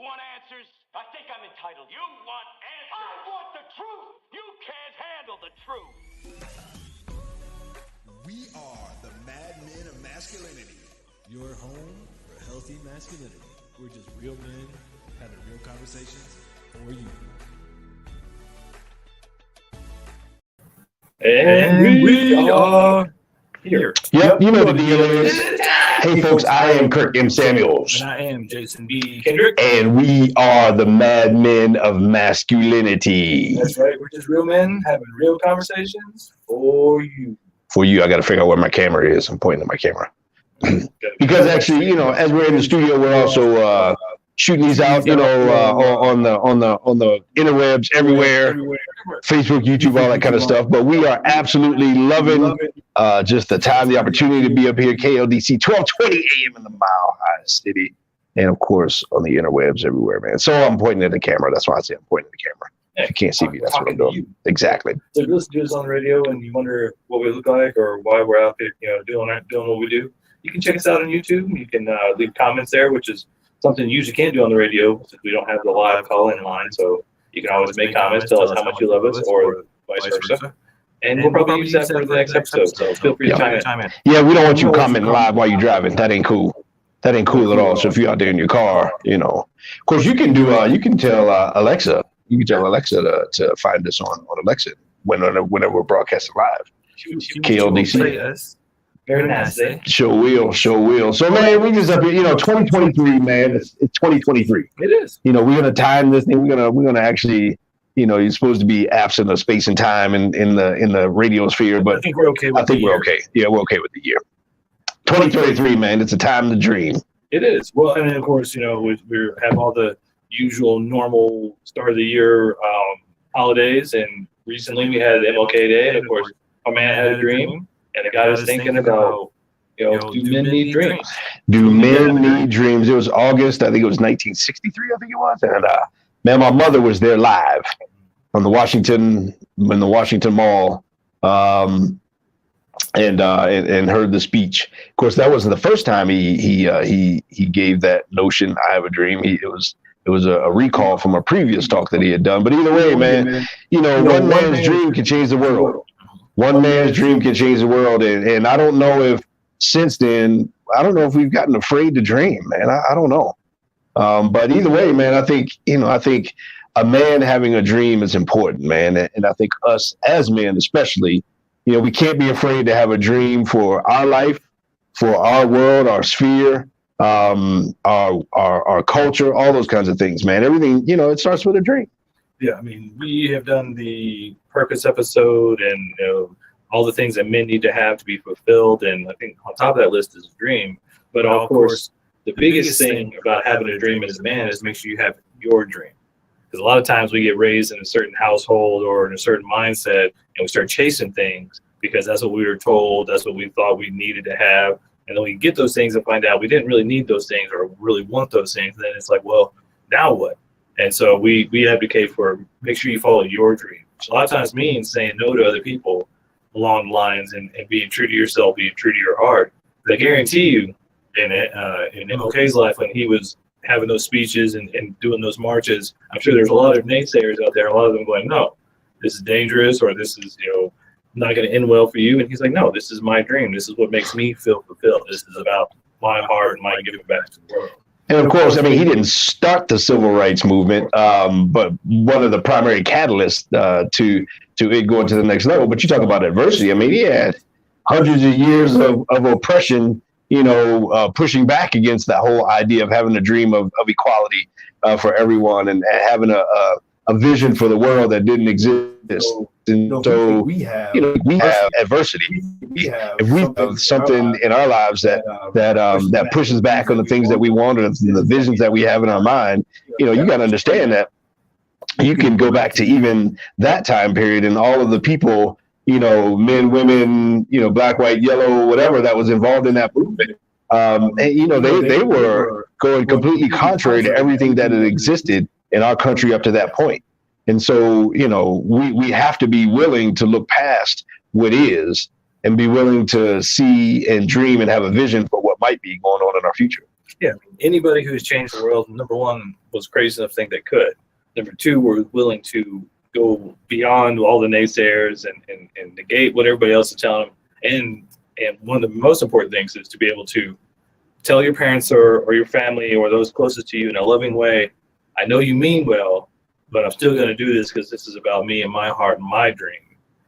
want answers? I think I'm entitled. You want answers? I want the truth. You can't handle the truth. We are the Madmen of Masculinity. Your home for healthy masculinity. We're just real men having real conversations for you. And we are here. Yep, you know the deal is. Hey, folks, I am Kirk M. Samuels. And I am Jason B. Kendrick. And we are the Madmen of Masculinity. That's right. We're just real men having real conversations for you. For you, I got to figure out where my camera is. I'm pointing at my camera. Because actually, you know, as we're in the studio, we're also shooting these out, you know, on the interwebs everywhere, Facebook, YouTube, all that kind of stuff. But we are absolutely loving just the time, the opportunity to be up here, KLDC, 12:20 a.m. in the Mile High City, and of course on the interwebs everywhere, man. So I'm pointing at the camera. That's why I say I'm pointing at the camera. If you can't see me, that's what I'm doing. Exactly. So if you listen to us on the radio and you wonder what we look like or why we're out there, you know, doing what we do, you can check us out on YouTube. You can leave comments there, which is something you usually can't do on the radio since we don't have the live call-in line. So you can always make comments, tell us how much you love us, or vice versa. And we'll probably use that for the next episode. So feel free to chime in. Yeah, we don't want you commenting live while you're driving. That ain't cool. That ain't cool at all. So if you're out there in your car, you know, of course you can do. You can tell Alexa. You can tell Alexa to find us on Alexa whenever we're broadcasting live. KLDC. Very nasty. Sure will. So man, we just up here, you know, 2023, man. It's 2023. It is. You know, we're gonna time this thing. We're gonna actually, you know, you're supposed to be absent of space and time in the radio sphere, but I think we're okay. We're okay. Yeah, we're okay with the year. 2023, man. It's a time to dream. It is. Well, and then of course, you know, we have all the usual normal start of the year holidays, and recently we had MLK Day, and of course, our man had a dream. And it got us thinking about, you know, do men need dreams? Do men need dreams? It was August, I think it was 1963, I think it was. And man, my mother was there live on the Washington Mall, and heard the speech. Of course, that wasn't the first time he gave that notion. I have a dream. It was a recall from a previous talk that he had done. But either way, man, you know, one man's dream can change the world. One man's dream can change the world, and I don't know if since then, I don't know if we've gotten afraid to dream, man. I don't know. But either way, man, I think a man having a dream is important, man. And I think us as men, especially, you know, we can't be afraid to have a dream for our life, for our world, our sphere, our culture, all those kinds of things, man. Everything, you know, it starts with a dream. Yeah, I mean, we have done the purpose episode and, you know, all the things that men need to have to be fulfilled. And I think on top of that list is a dream. But of course, the biggest thing about having a dream as a man is make sure you have your dream. Because a lot of times we get raised in a certain household or in a certain mindset and we start chasing things because that's what we were told. That's what we thought we needed to have. And then we get those things and find out we didn't really need those things or really want those things. And then it's like, well, now what? And so we advocate for make sure you follow your dream. Which a lot of times means saying no to other people along the lines and being true to yourself, being true to your heart. But I guarantee you, in MLK's life, when he was having those speeches and doing those marches, I'm sure there's a lot of naysayers out there, a lot of them going, no, this is dangerous, or this is, you know, not going to end well for you. And he's like, no, this is my dream. This is what makes me feel fulfilled. This is about my heart and my giving back to the world. And of course, I mean, he didn't start the civil rights movement, but one of the primary catalysts to it going to the next level. But you talk about adversity. I mean, he had hundreds of years of oppression, you know, pushing back against that whole idea of having a dream of equality for everyone and having a vision for the world that didn't exist. And so we have adversity. If we have something in our lives that pushes back on the things that we want and the visions that we have in our mind, you know, you got to understand that you can go back to even that time period and all of the people, you know, men, women, you know, black, white, yellow, whatever that was involved in that movement. And, you know, they were going completely contrary to everything that had existed in our country up to that point. And so, you know, we have to be willing to look past what is and be willing to see and dream and have a vision for what might be going on in our future. Yeah, I mean, anybody who's changed the world, number one, was crazy enough to think they could. Number two, were willing to go beyond all the naysayers and negate what everybody else is telling them. And one of the most important things is to be able to tell your parents or your family or those closest to you in a loving way, I know you mean well, but I'm still going to do this because this is about me and my heart and my dream.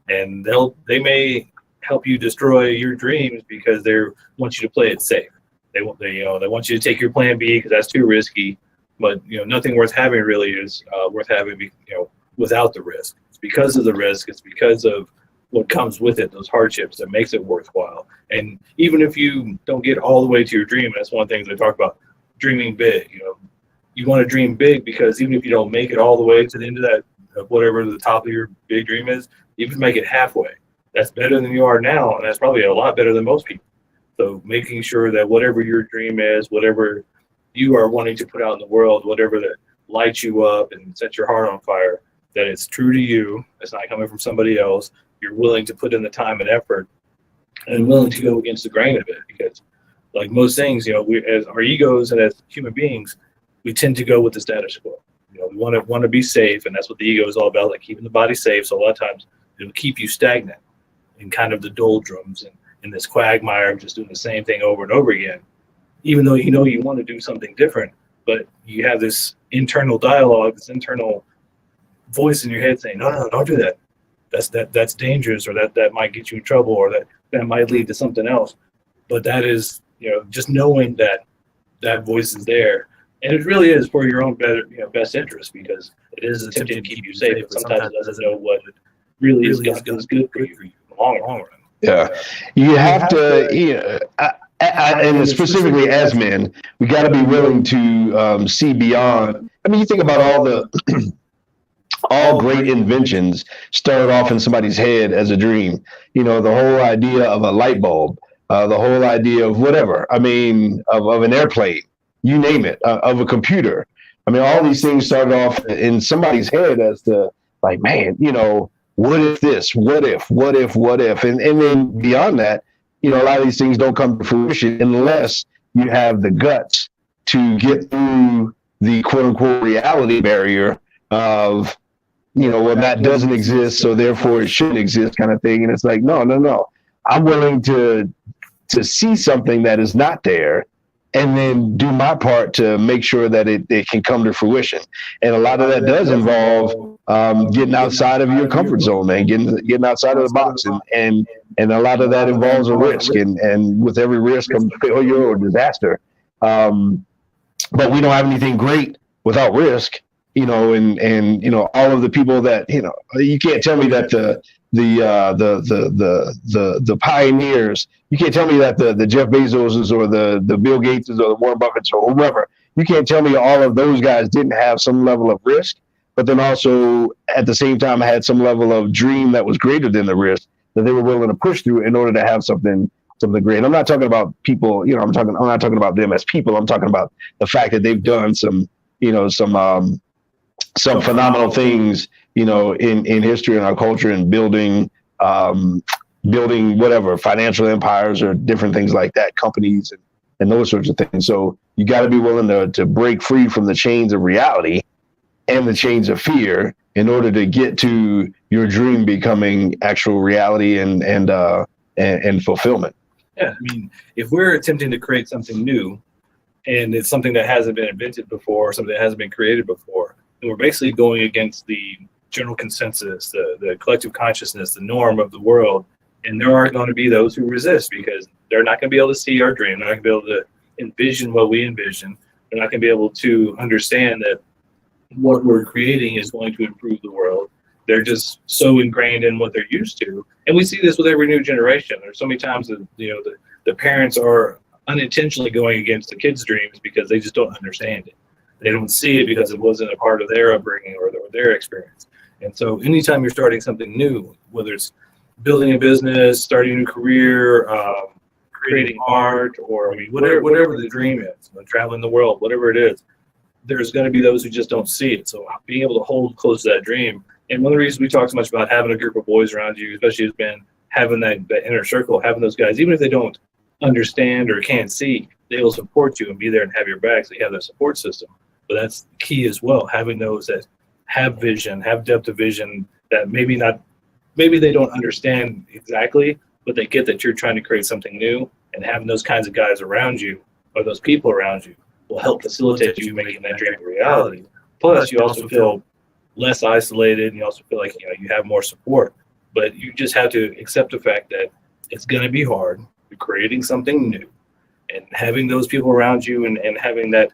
And they may help you destroy your dreams because they want you to play it safe. They want you to take your plan B because that's too risky. But nothing worth having really is worth having without the risk. It's because of the risk. It's because of what comes with it, those hardships, that makes it worthwhile. And even if you don't get all the way to your dream, that's one of the things I talk about, dreaming big. You want to dream big because even if you don't make it all the way to the end of that, whatever the top of your big dream is, even make it halfway. That's better than you are now, and that's probably a lot better than most people. So making sure that whatever your dream is, whatever you are wanting to put out in the world, whatever that lights you up and sets your heart on fire, that it's true to you, it's not coming from somebody else, you're willing to put in the time and effort and willing to go against the grain of it. Because like most things, we, as our egos and as human beings, we tend to go with the status quo. We want to be safe, and that's what the ego is all about, like keeping the body safe. So a lot of times it'll keep you stagnant in kind of the doldrums and in this quagmire of just doing the same thing over and over again, even though you want to do something different, but you have this internal dialogue, this internal voice in your head saying, no, don't do that. That's dangerous, or that might get you in trouble, or that might lead to something else. But that is, just knowing that voice is there. And it really is for your own best interest, because it is attempting to keep you safe, but sometimes it doesn't know what really is good for you in the long run. Yeah. You have to, and specifically as men, we got to be willing to see beyond. I mean, you think about all great inventions started off in somebody's head as a dream. The whole idea of a light bulb, the whole idea of whatever. I mean, of an airplane, you name it, of a computer. I mean, all these things started off in somebody's head as to, like, man, what if this? What if? And then beyond that, a lot of these things don't come to fruition unless you have the guts to get through the quote unquote reality barrier of, well, that doesn't exist, so therefore it shouldn't exist kind of thing. And it's like, no. I'm willing to see something that is not there, and then do my part to make sure that it can come to fruition. And a lot of that does involve getting outside of your comfort zone, man, getting outside of the box. And a lot of that involves a risk. And with every risk comes failure or disaster. But we don't have anything great without risk, and all of the people that, you can't tell me that the pioneers, you can't tell me that the Jeff Bezoses or the Bill Gateses or the Warren Buffetts or whoever, you can't tell me all of those guys didn't have some level of risk, but then also at the same time had some level of dream that was greater than the risk that they were willing to push through in order to have something great. And I'm not talking about people, I'm not talking about them as people. I'm talking about the fact that they've done some phenomenal things, in history and our culture, and building whatever financial empires or different things like that, companies and those sorts of things. So you got to be willing to break free from the chains of reality and the chains of fear in order to get to your dream becoming actual reality and fulfillment. Yeah, I mean, if we're attempting to create something new, and it's something that hasn't been invented before, or something that hasn't been created before, and we're basically going against the general consensus, the collective consciousness, the norm of the world, and there are going to be those who resist because they're not going to be able to see our dream. They're not going to be able to envision what we envision. They're not going to be able to understand that what we're creating is going to improve the world. They're just so ingrained in what they're used to. And we see this with every new generation. There's so many times that, the parents are unintentionally going against the kids' dreams because they just don't understand it. They don't see it because it wasn't a part of their upbringing or their experience. And so anytime you're starting something new, whether it's building a business, starting a new career, creating art, or whatever the dream is, traveling the world, whatever it is, there's going to be those who just don't see it. So being able to hold close to that dream. And one of the reasons we talk so much about having a group of boys around you, especially has been having that inner circle, having those guys, even if they don't understand or can't see, they will support you and be there and have your back. So you have that support system. But that's key as well, having those that have vision, have depth of vision, that maybe they don't understand exactly, but they get that you're trying to create something new, and having those kinds of guys around you or those people around you will help facilitate you making that dream a reality. Plus, you also feel less isolated, and you also feel like you have more support. But you just have to accept the fact that it's going to be hard. You're creating something new, and having those people around you and having that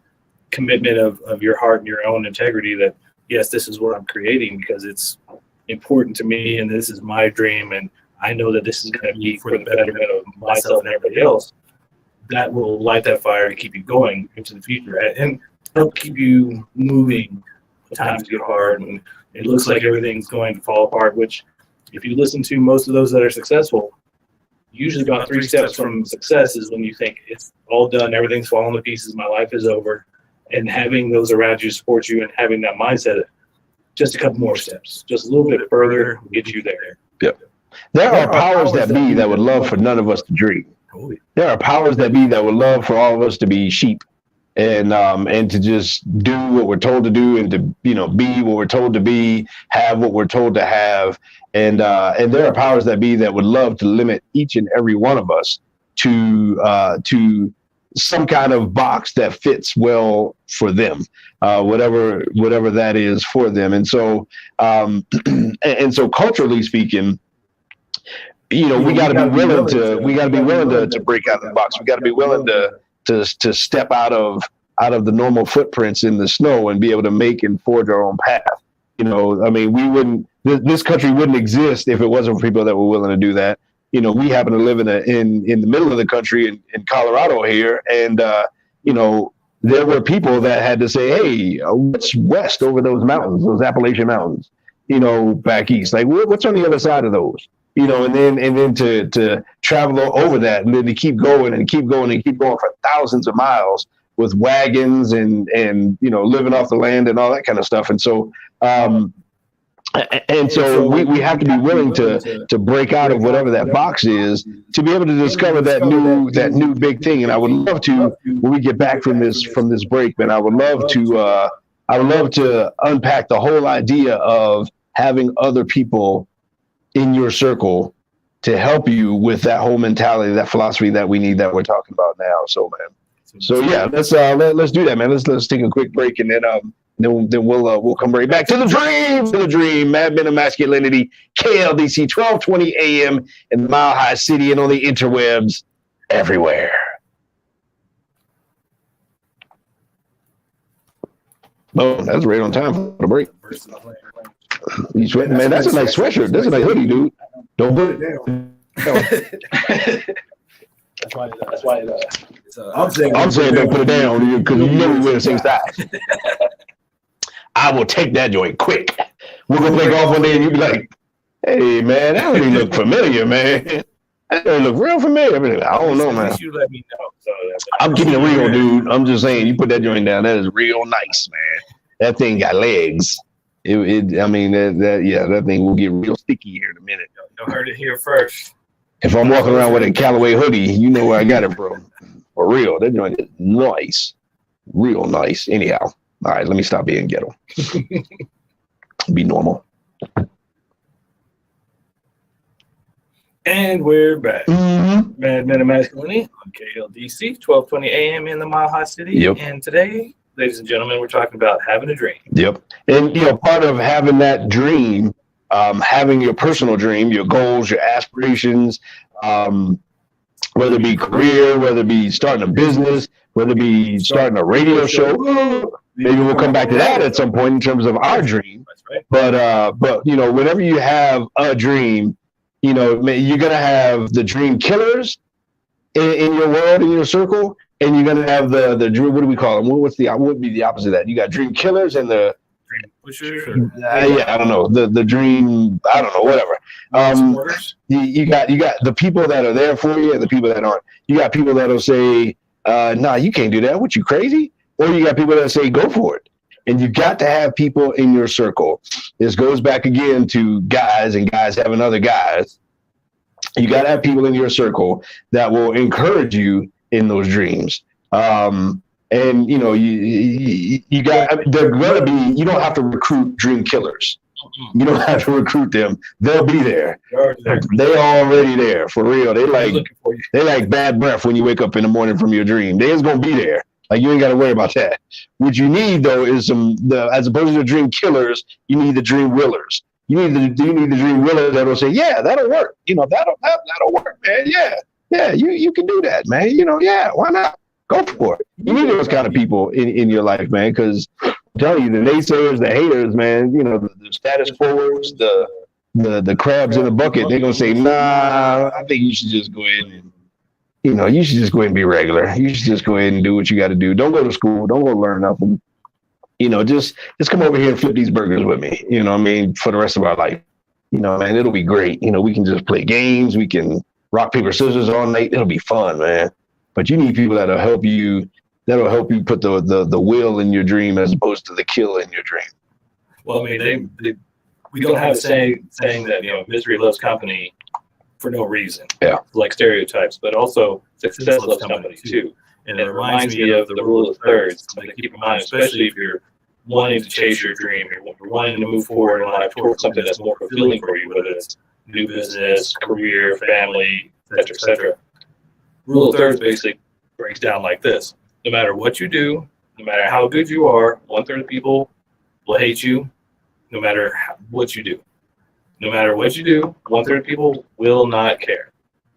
commitment of your heart and your own integrity that, yes, this is what I'm creating because it's important to me and this is my dream and I know that this is going to be for the betterment of myself and everybody else. That will light that fire and keep you going into the future and help keep you moving when times get hard and it looks like everything's going to fall apart, which if you listen to most of those that are successful, usually about 3 steps from success is when you think it's all done, everything's falling to pieces, my life is over. And having those around you support you and having that mindset, just a couple more steps, just a little bit further, will get you there. Yep. There are powers that be that would love for none of us to dream. There are powers that be that would love for all of us to be sheep and to just do what we're told to do and to be what we're told to be, have what we're told to have. And there are powers that be that would love to limit each and every one of us to some kind of box that fits well for them, whatever that is for them. And so, and so culturally speaking, we got to be willing to break out of the box. We got to be willing to step out of the normal footprints in the snow and be able to make and forge our own path. This country wouldn't exist if it wasn't for people that were willing to do that. We happen to live in the middle of the country in Colorado here. And, there were people that had to say, hey, what's west over those mountains, those Appalachian Mountains, back east, like what's on the other side of those, and then to travel over that and then to keep going and keep going and keep going for thousands of miles with wagons and living off the land and all that kind of stuff. And so, we have to be willing to break out of whatever that box is to be able to discover that new big thing. And I would love to, when we get back from this break, man, I would love to unpack the whole idea of having other people in your circle to help you with that whole mentality, that philosophy that we need, that we're talking about now. So, man. So yeah, let's do that, man. Let's take a quick break and then we'll come right back to the dream. Mad Men of Masculinity, KLDC, 1220 AM in the Mile High City and on the interwebs everywhere. Oh, that's right on time for the break. You sweating, man? That's a nice sweatshirt. That's a nice hoodie, dude. Don't put it down. That's why. I'm saying don't put it down because you know we wear the same size. I will take that joint quick. We're gonna play golf one day, and you'll be like, "Hey, man, that really look familiar, man. That really look real familiar." I don't know, man. You let me know. So I'm keeping it real, dude. I'm just saying, you put that joint down. That is real nice, man. That thing got legs. That thing will get real sticky here in a minute. You heard it here first. If I'm walking around with a Callaway hoodie, you know where I got it from. For real, that joint is nice, real nice. Anyhow, all right, let me stop being ghetto. Be normal. And we're back. Mad Men of Masculinity on KLDC, 1220 AM in the Mile High City. Yep. And today, ladies and gentlemen, we're talking about having a dream. Yep. And, part of having that dream, having your personal dream, your goals, your aspirations, whether it be career, whether it be starting a business, whether it be starting a radio show. Maybe we'll come back to that at some point in terms of our dream. Right. But whenever you have a dream, you're going to have the dream killers in your world, in your circle, and you're going to have the dream, what do we call them? What would be the opposite of that? You got dream killers and the dream pushers? I don't know. The dream, I don't know, whatever. You got the people that are there for you and the people that aren't. You got people that'll say, nah, you can't do that. What, you crazy? Or you got people that say, go for it. And you got to have people in your circle. This goes back again to guys and guys having other guys. You got to have people in your circle that will encourage you in those dreams, And you got, I mean, they're going to be, you don't have to recruit dream killers. You don't have to recruit them. They'll be there. They're already there for real. They like bad breath when you wake up in the morning from your dream. They're just going to be there. Like, you ain't got to worry about that. What you need, though, is as opposed to the dream killers, you need the dream willers. You need the dream willers that'll say, yeah, that'll work. That'll work, man. Yeah, you can do that, man. Yeah, why not? Go for it. You need those kind of people in your life, man, because I'm telling you, the naysayers, the haters, man, the status quoers, the crabs in the bucket, they're going to say, nah, I think you should just go ahead and, you should just go ahead and be regular. You should just go ahead and do what you got to do. Don't go to school. Don't go learn nothing. Just come over here and flip these burgers with me, for the rest of our life. Man, it'll be great. We can just play games. We can rock, paper, scissors all night. It'll be fun, man. But you need people that'll help you put the will in your dream as opposed to the kill in your dream. Well, I mean, we don't have a saying that, misery loves company for no reason. Yeah. Like stereotypes, but also success loves company too. And it reminds me of the rule of thirds. Something to keep in mind, especially if you're wanting to chase your dream, you're wanting to move forward in life towards something that's more fulfilling for you, whether it's new business, career, family, et cetera. Rule of thirds basically breaks down like this. No matter what you do, no matter how good you are, 1/3 of people will hate you no matter what you do. No matter what you do, 1/3 of people will not care.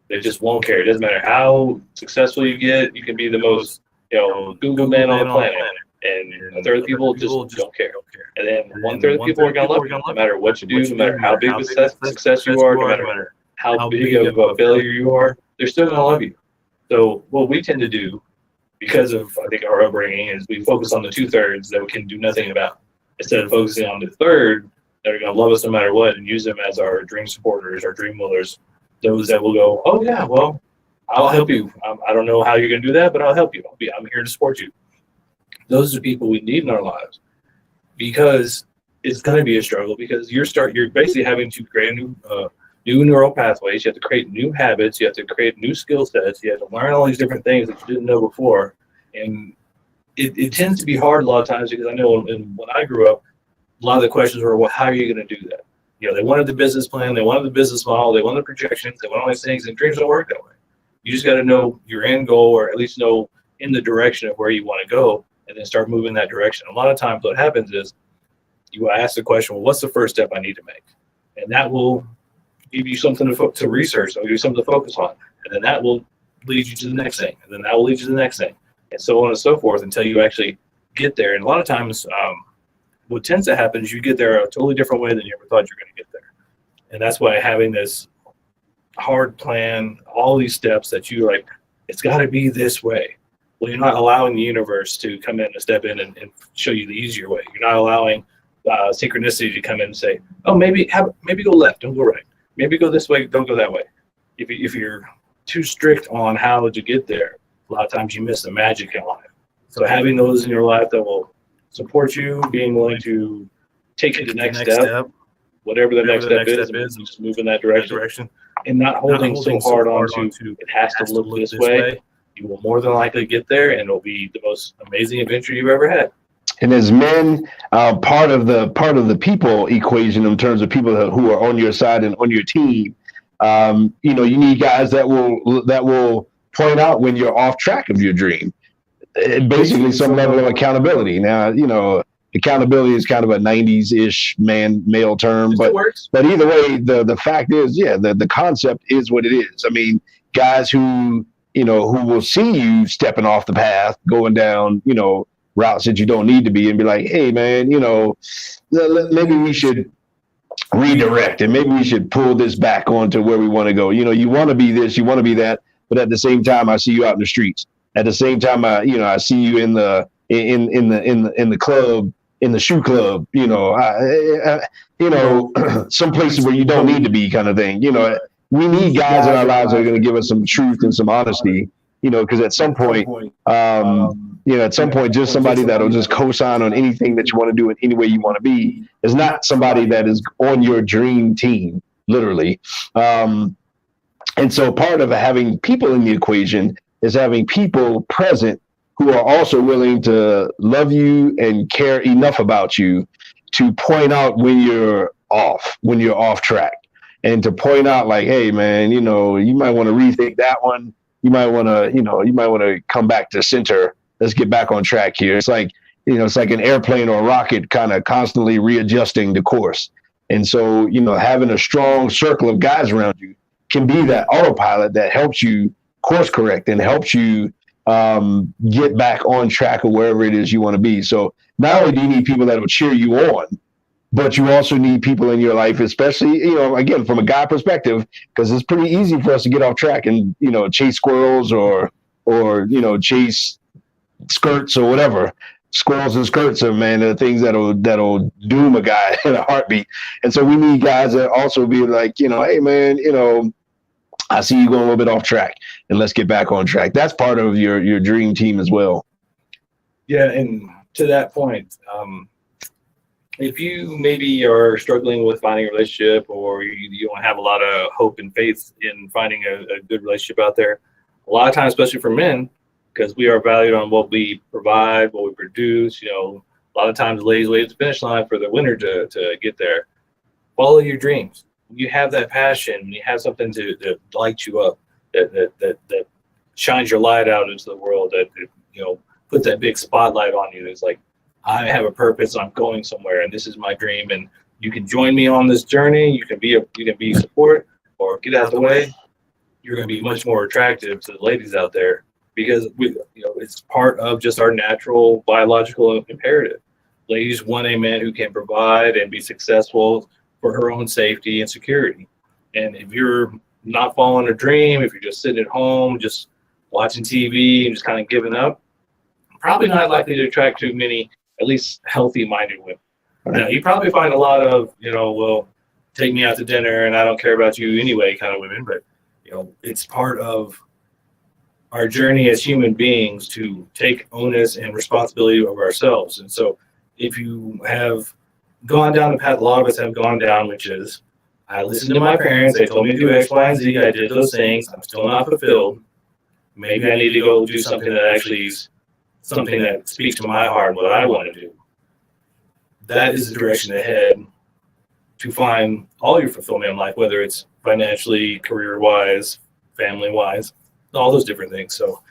They just won't care. It doesn't matter how successful you get. You can be the most, Google man on the planet. And 1/3 of people just don't care. And then 1/3 of people are going to love you no matter what you do, no matter how big of success you are, no matter how big of a failure you are, they're still going to love you. So what we tend to do, because of, I think, our upbringing, is we focus on the 2/3 that we can do nothing about, instead of focusing on the 1/3 that are going to love us no matter what and use them as our dream supporters, our dream willers, those that will go, oh, yeah, well, I'll help you. I don't know how you're going to do that, but I'll help you. I'm here to support you. Those are the people we need in our lives, because it's going to be a struggle, because you're basically having to create new neural pathways. You have to create new habits. You have to create new skill sets. You have to learn all these different things that you didn't know before. And it tends to be hard a lot of times, because I know when I grew up, a lot of the questions were, well, how are you going to do that? They wanted the business plan. They wanted the business model. They wanted the projections. They wanted all these things, and dreams don't work that way. You just got to know your end goal, or at least know in the direction of where you want to go, and then start moving that direction. A lot of times what happens is you ask the question, well, what's the first step I need to make? And that will give you something to research. It'll give you something to focus on. And then that will lead you to the next thing. And then that will lead you to the next thing. And so on and so forth until you actually get there. And a lot of times what tends to happen is you get there a totally different way than you ever thought you were going to get there. And that's why having this hard plan, all these steps that you're like, it's got to be this way. Well, you're not allowing the universe to come in and step in and show you the easier way. You're not allowing synchronicity to come in and say, oh, maybe go left, don't go right. Maybe go this way, don't go that way. If you're too strict on how to get there, a lot of times you miss the magic in life. So having those in your life that will support you, being willing to take you to the next step, whatever the next step is, and just move in that direction, and not holding so hard onto it has to look this way. You will more than likely get there, and it'll be the most amazing adventure you've ever had. And as men, part of the people equation in terms of people who are on your side and on your team, you need guys that will point out when you're off track of your dream. Basically, some level of accountability. Now, accountability is kind of a 90s-ish male term, but either way, the fact is, the concept is what it is. I mean, guys who will see you stepping off the path, going down, routes that you don't need to be, and be like, hey, man, maybe we should redirect, and maybe we should pull this back onto where we want to go. You want to be this, you want to be that, but at the same time, I see you out in the streets. At the same time, I see you in the club, in the shoe club. Some places where you don't need to be, kind of thing. We need guys in our lives that are going to give us some truth and some honesty. Because at some point, just somebody that'll just co-sign on anything that you want to do in any way you want to be is not somebody that is on your dream team, literally. And so part of having people in the equation is having people present who are also willing to love you and care enough about you to point out when you're off track, and to point out like, hey man, you might want to rethink that one. You might want to come back to center. Let's get back on track here. It's like, it's like an airplane or a rocket kind of constantly readjusting the course. And so, having a strong circle of guys around you can be that autopilot that helps you course correct and helps you get back on track of wherever it is you want to be. So not only do you need people that will cheer you on, but you also need people in your life, especially, again, from a guy perspective, because it's pretty easy for us to get off track and, chase squirrels or chase skirts or whatever. Squirrels and skirts are, man, the things that'll doom a guy in a heartbeat. And so we need guys that also be like, hey man, I see you going a little bit off track, and let's get back on track. That's part of your dream team as well. Yeah, and to that point, if you maybe are struggling with finding a relationship, or you don't have a lot of hope and faith in finding a good relationship out there, a lot of times, especially for men, because we are valued on what we provide, what we produce, a lot of times ladies wait at the finish line for the winner to get there. Follow your dreams. When you have that passion, when you have something to light you up, that shines your light out into the world, that put that big spotlight on you. It's like, I have a purpose. I'm going somewhere, and this is my dream. And you can join me on this journey. You can be support, or get out of the way. You're going to be much more attractive to the ladies out there, because it's part of just our natural biological imperative. Ladies want a man who can provide and be successful for her own safety and security. And if you're not following a dream, if you're just sitting at home, just watching TV and just kind of giving up, probably not likely to attract too many, at least healthy-minded women. Now, you probably find a lot of, well, take me out to dinner and I don't care about you anyway kind of women, but, it's part of our journey as human beings to take onus and responsibility over ourselves. And so if you have gone down the path a lot of us have gone down, which is, I listened to my parents, they told me to do X, Y, and Z, I did those things, I'm still not fulfilled. Maybe I need to go do something that actually is something that speaks to my heart, what I want to do. That is the direction to head to find all your fulfillment in life, whether it's financially, career-wise, family-wise, all those different things. So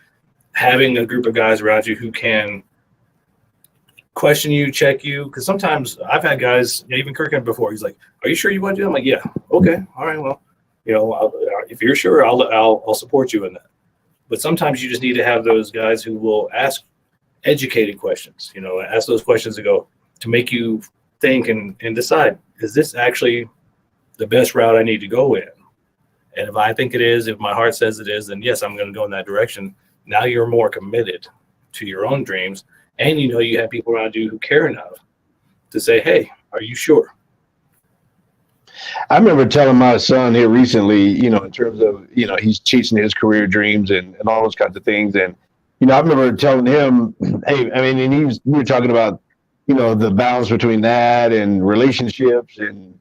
having a group of guys around you who can question you, check you, because sometimes I've had guys, even Kirk had before, he's like, are you sure you want to do it? I'm like, yeah, okay, all right, well, if you're sure, I'll support you in that. But sometimes you just need to have those guys who will ask educated questions, ask those questions to make you think and decide, is this actually the best route I need to go in? And if I think it is, if my heart says it is, then yes, I'm going to go in that direction. Now you're more committed to your own dreams, and you have people around you who care enough to say, hey, are you sure? I remember telling my son here recently, in terms of, he's chasing his career dreams and all those kinds of things. And, I remember telling him, hey, and we were talking about, the balance between that and relationships and,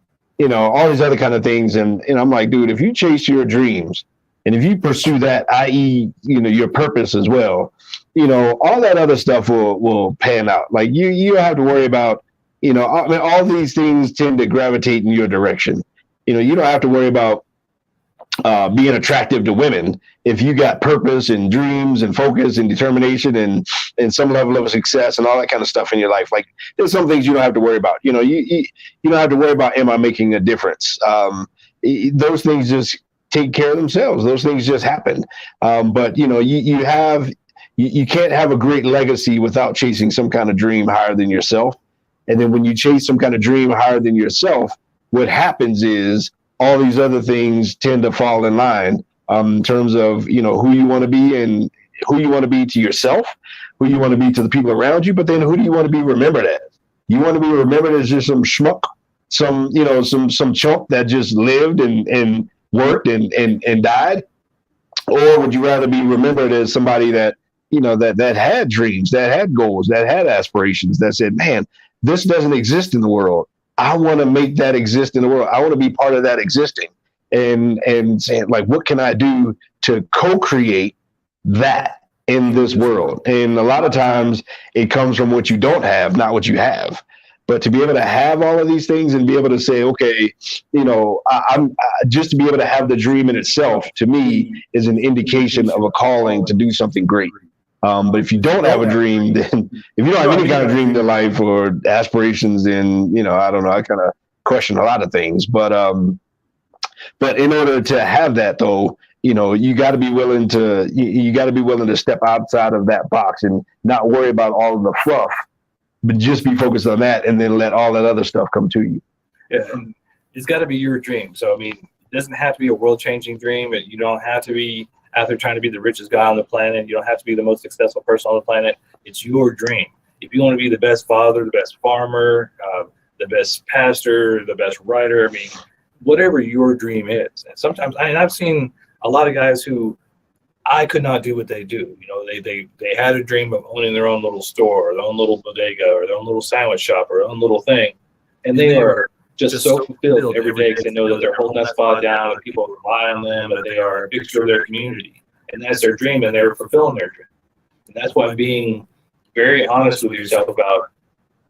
all these other kind of things. And I'm like, dude, if you chase your dreams and if you pursue that, i.e., your purpose as well, all that other stuff will pan out. Like you don't have to worry about, all these things tend to gravitate in your direction. You don't have to worry about being attractive to women if you got purpose and dreams and focus and determination and some level of success and all that kind of stuff in your life. Like there's some things you don't have to worry about. You don't have to worry about, am I making a difference? Those things just take care of themselves. Those things just happen. But you can't have a great legacy without chasing some kind of dream higher than yourself. And then when you chase some kind of dream higher than yourself, what happens is all these other things tend to fall in line in terms of, who you want to be and who you want to be to yourself, who you want to be to the people around you, but then who do you want to be remembered as? You want to be remembered as just some schmuck, some chump that just lived and worked and died? Or would you rather be remembered as somebody that, that had dreams, that had goals, that had aspirations, that said, man, this doesn't exist in the world. I want to make that exist in the world. I want to be part of that existing and saying, like, what can I do to co-create that in this world. And a lot of times it comes from what you don't have, not what you have. But to be able to have all of these things and be able to say, okay, I'm just to be able to have the dream in itself, to me, is an indication of a calling to do something great. But if you don't have a dream, then if you don't have any kind of dream in life or aspirations, then, I don't know, I kind of question a lot of things. But in order to have that, though, you got to be willing to step outside of that box and not worry about all of the fluff, but just be focused on that and then let all that other stuff come to you. Yeah, and it's got to be your dream. So, I mean, it doesn't have to be a world-changing dream. You don't have to be out there trying to be the richest guy on the planet. You don't have to be the most successful person on the planet. It's your dream. If you want to be the best father, the best farmer, the best pastor, the best writer, I mean, whatever your dream is. And sometimes, I've seen a lot of guys who I could not do what they do. They had a dream of owning their own little store, or their own little bodega, or their own little sandwich shop, or their own little thing. And they are just so fulfilled every day because they know that they're holding that spot down, and people rely on them, that they are a fixture of their community. And that's their dream, and they're fulfilling their dream. And that's why being very honest with yourself about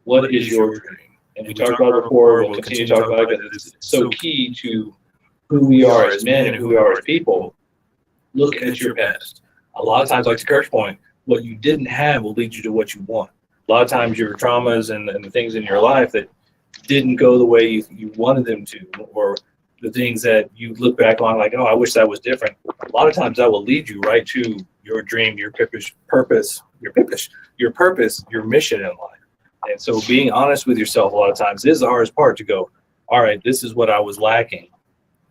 what is your dream. And we talked about it before, we'll continue to talk about it because it's so key to who we are as men and who we are as people. Look at your past. A lot of times, like to Kirk's point, what you didn't have will lead you to what you want. A lot of times your traumas and the things in your life that didn't go the way you wanted them to, or the things that you look back on like, oh, I wish that was different. A lot of times that will lead you right to your dream, your purpose, your mission in life. And so being honest with yourself a lot of times is the hardest part, to go, all right, this is what I was lacking,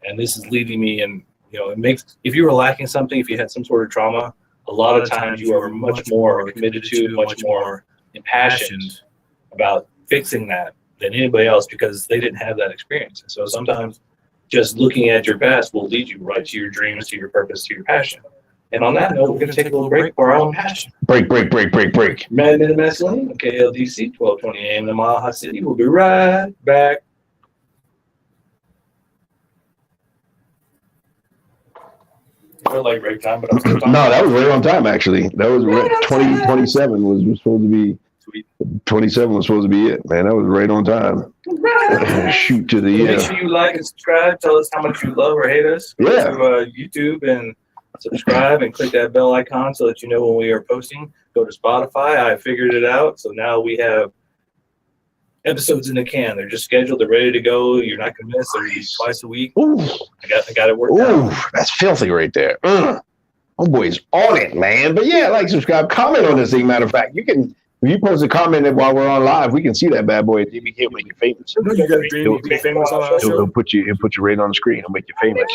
and this is leading me. And it makes, if you were lacking something, if you had some sort of trauma, a lot of times you are much more committed to, much more impassioned about fixing that than anybody else, because they didn't have that experience. And so sometimes just looking at your past will lead you right to your dreams, to your purpose, to your passion. And on that note, we're going to take a little break for our own passion. Break. Mad Men and Masculinity, KLDC, 1220 AM in Mile High City. We'll be right back. It felt like break time, but I'm still talking. No, that was right on time, actually. That was right. 2027 was supposed to be. Sweet. 27 was supposed to be it, man. That was right on time. Right. Shoot to the Make sure you like and subscribe. Tell us how much you love or hate us. Go to YouTube and subscribe and click that bell icon so that you know when we are posting. Go to Spotify. I figured it out. So now we have episodes in the can. They're just scheduled. They're ready to go. You're not going to miss. They're twice a week. Ooh. I got it worked out. That's filthy right there. Oh, boy's on it, man. But yeah, like, subscribe, comment on this thing. Matter of fact, you can. If you post a comment while we're on live, we can see that bad boy. He'll make you famous. You got a dream to be famous on our show? He'll put you right on the screen. He'll make you famous.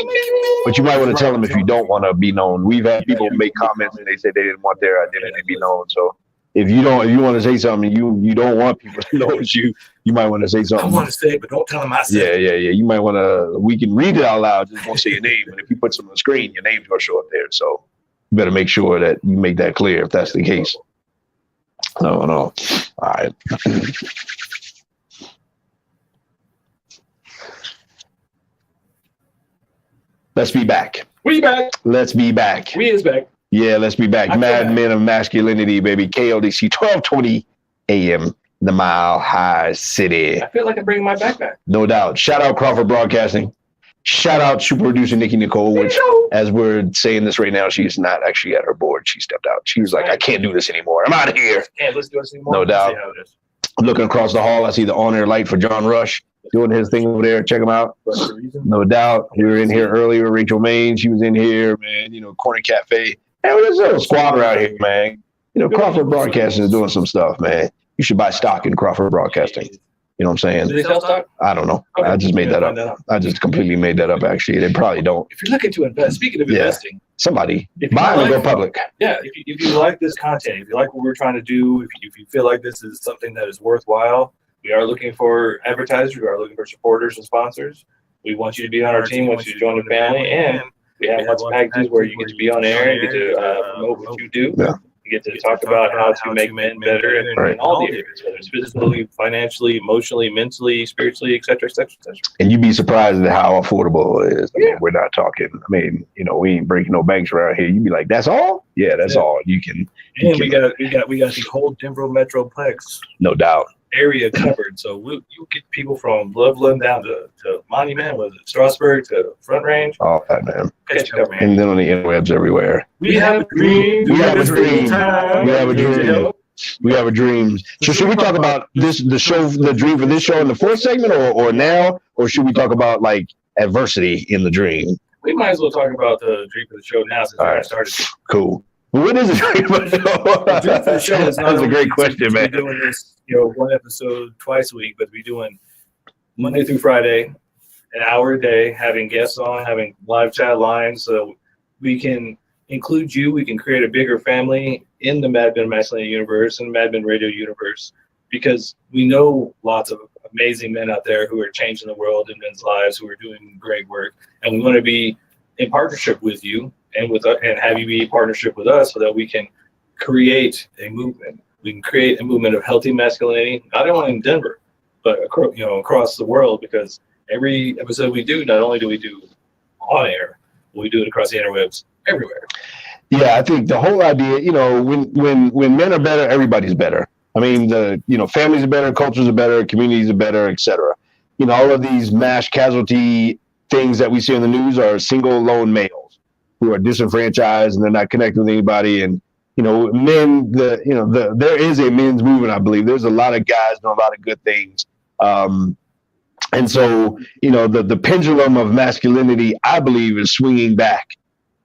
But you might want to tell them if you don't want to be known. We've had people make comments and they say they didn't want their identity to be known. So if you want to say something, you don't want people to know it's you. You might want to say something. I want to say it, but don't tell them I said it. Yeah. You might want to. We can read it out loud. Just won't say your name. And if you put something on the screen, your name's gonna show up there. So you better make sure that you make that clear if that's the case. No. All right. Let's be back. We back. Let's be back. We is back. Yeah, let's be back. Mad Men of Masculinity, baby. KLDC, 1220 AM, the Mile High City. I feel like I'm bringing my backpack. No doubt. Shout out Crawford Broadcasting. Shout out super producer Nikki Nicole, which, as we're saying this right now, she's not actually at her board. She stepped out. She was like, I can't do this anymore. I'm out of here. Let's do this anymore. No doubt. Looking across the hall, I see the on-air light for John Rush doing his thing over there. Check him out. No doubt. We were in here earlier. Rachel Maine, she was in here, man. Corner Cafe. Hey, there's a little squad around here, man. Crawford Broadcasting is doing some stuff, man. You should buy stock in Crawford Broadcasting. You know what I'm saying? Do they sell stock? I don't know. Okay. I just made that up. I just completely made that up, actually. They probably don't. If you're looking to invest, speaking of investing, somebody buy them and go public. Yeah, if you like this content, if you like what we're trying to do, if you feel like this is something that is worthwhile, we are looking for advertisers. We are looking for supporters and sponsors. We want you to be on our team. We want you to join the family. And we have lots of packages where you get to be on air and get to promote what you do. Yeah. You get to talk about how to make men better in all the areas, whether it's physically, financially, emotionally, mentally, spiritually, et cetera, et cetera, et cetera. And you'd be surprised at how affordable it is. I mean, we're not talking, we ain't breaking no banks around here. You'd be like, that's all? Yeah, that's all you can. And we got the whole Denver Metroplex, no doubt, area covered. So you get people from Loveland down to Monument, was it Strasburg to Front Range? all that, man. Catch you covered, man. And then on the interwebs everywhere. We have a dream. We have a dream. We have a dream. We have a dream. So should we talk about the dream for this show in the fourth segment, or now, or should we talk about like adversity in the dream? We might as well talk about the dream for the show now since we started. Cool. Well, what is the dream for the show? The dream for the show is That's a great question, man. We're doing this, one episode twice a week, but we're doing Monday through Friday, an hour a day, having guests on, having live chat lines, so we can include you. We can create a bigger family in the Mad Men Masculinity universe and Mad Men Radio universe, because we know lots of amazing men out there who are changing the world in men's lives, who are doing great work, and we want to be in partnership with you and have you be in partnership with us so that we can create a movement. We can create a movement of healthy masculinity, not only in Denver, but across the world, because every episode we do, not only do we do on air, but we do it across the interwebs everywhere. Yeah, I think the whole idea, when men are better, everybody's better. I mean, families are better, cultures are better, communities are better, etc. All of these mass casualty things that we see in the news are single lone males who are disenfranchised and they're not connected with anybody. And men, there is a men's movement. I believe there's a lot of guys doing a lot of good things. And so, the pendulum of masculinity, I believe, is swinging back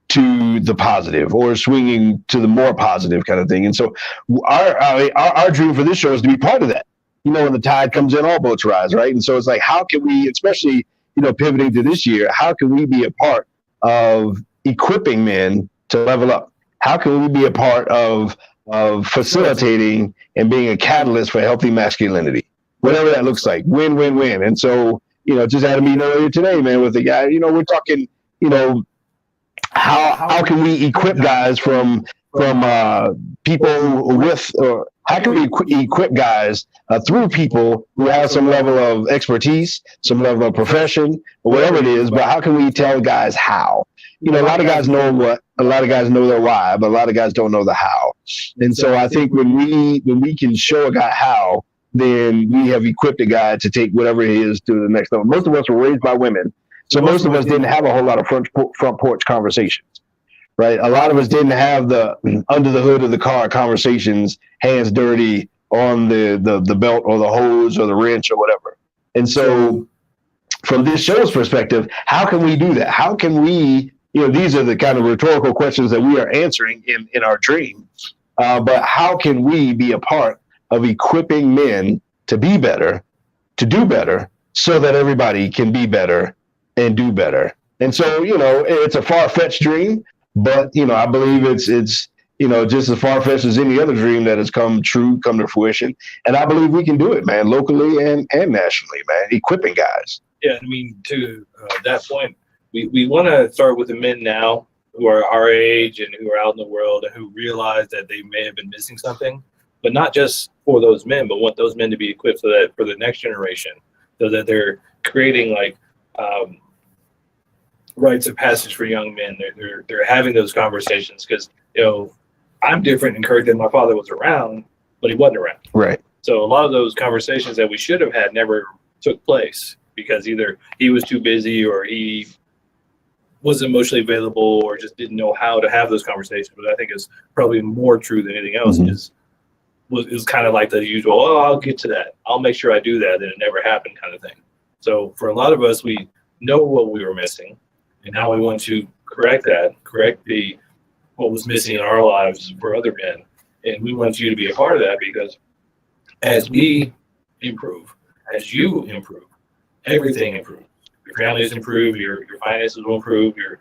to the positive, or swinging to the more positive kind of thing. And so our dream for this show is to be part of that. When the tide comes in, all boats rise, right? And so it's like, how can we, especially, pivoting to this year, how can we be a part of equipping men to level up? How can we be a part of facilitating and being a catalyst for healthy masculinity? Whatever that looks like, win, win, win. And so, just had a meeting earlier today, man, with the guy, we're talking, how can we equip guys from people with, or how can we equip guys through people who have some level of expertise, some level of profession, or whatever it is, but how can we tell guys how? A lot of guys know what, a lot of guys know their why, but a lot of guys don't know the how. And so I think when we can show a guy how, then we have equipped a guy to take whatever it is to the next level. Most of us were raised by women, so most of us didn't have a whole lot of front porch conversations, right? A lot of us didn't have the under the hood of the car conversations, hands dirty on the belt or the hose or the wrench or whatever. And so from this show's perspective, how can we do that? How can we, these are the kind of rhetorical questions that we are answering in our dream. But how can we be a part of equipping men to be better, to do better, so that everybody can be better and do better? And so, it's a far-fetched dream, but, I believe it's just as far-fetched as any other dream that has come to fruition. And I believe we can do it, man, locally and nationally, man, equipping guys. Yeah, I mean, to that point, we want to start with the men now who are our age and who are out in the world and who realize that they may have been missing something, but not just for those men, but want those men to be equipped so that for the next generation, so that they're creating rites of passage for young men. They're having those conversations because, I'm different and Kurt than my father was around, but he wasn't around. Right. So a lot of those conversations that we should have had never took place because either he was too busy or he wasn't emotionally available or just didn't know how to have those conversations. But I think it's probably more true than anything else. It was kind of like the usual, I'll get to that. I'll make sure I do that. And it never happened kind of thing. So for a lot of us, we know what we were missing. And now we want to correct what was missing in our lives for other men. And we want you to be a part of that because as we improve, as you improve, everything improves. Your families improve, your finances will improve, your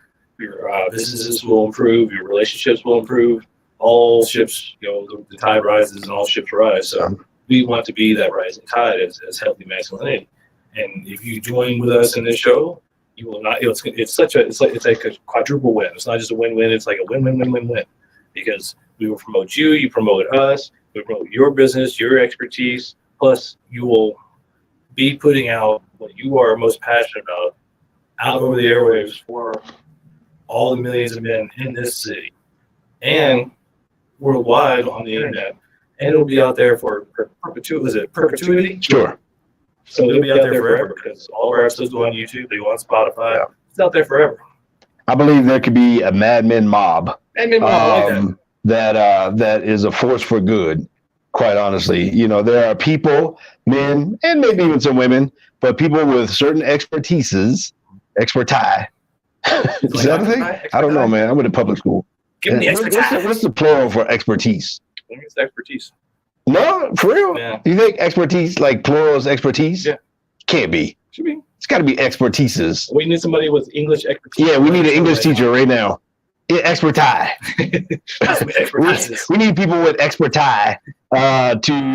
businesses will improve, your relationships will improve. All ships, the tide rises and all ships rise. So we want to be that rising tide as healthy masculinity. And if you join with us in this show, you will not. It's like a quadruple win. It's not just a win-win. It's like a win-win-win-win-win because we will promote you. You promote us. We promote your business, your expertise. Plus, you will be putting out what you are most passionate about out over the airwaves for all the millions of men in this city and worldwide on the internet. And it'll be out there for perpetuity? Sure. So it'll be out there forever because all of our episodes go on YouTube. They go on Spotify. Yeah. It's out there forever. I believe there could be a Mad Men mob. Mad Men mob, that is a force for good. Quite honestly, there are people, men, and maybe even some women, but people with certain expertise. Is that a thing? I don't know, man. I went to public school. Give me expertise. What's the plural for expertise? I think it's expertise. No, for real? Yeah. You think expertise, like plural is expertise? Yeah. Can't be. Should be. It's got to be expertises. We need somebody with English expertise. Yeah, we need an English teacher right now. Expertise. we need people with expertise to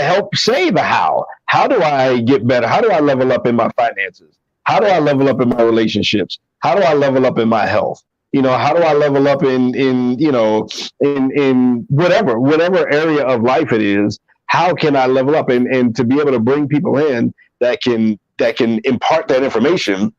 help say the how. How do I get better? How do I level up in my finances? How do I level up in my relationships? How do I level up in my health? How do I level up in whatever area of life it is? How can I level up and to be able to bring people in that can impart that information?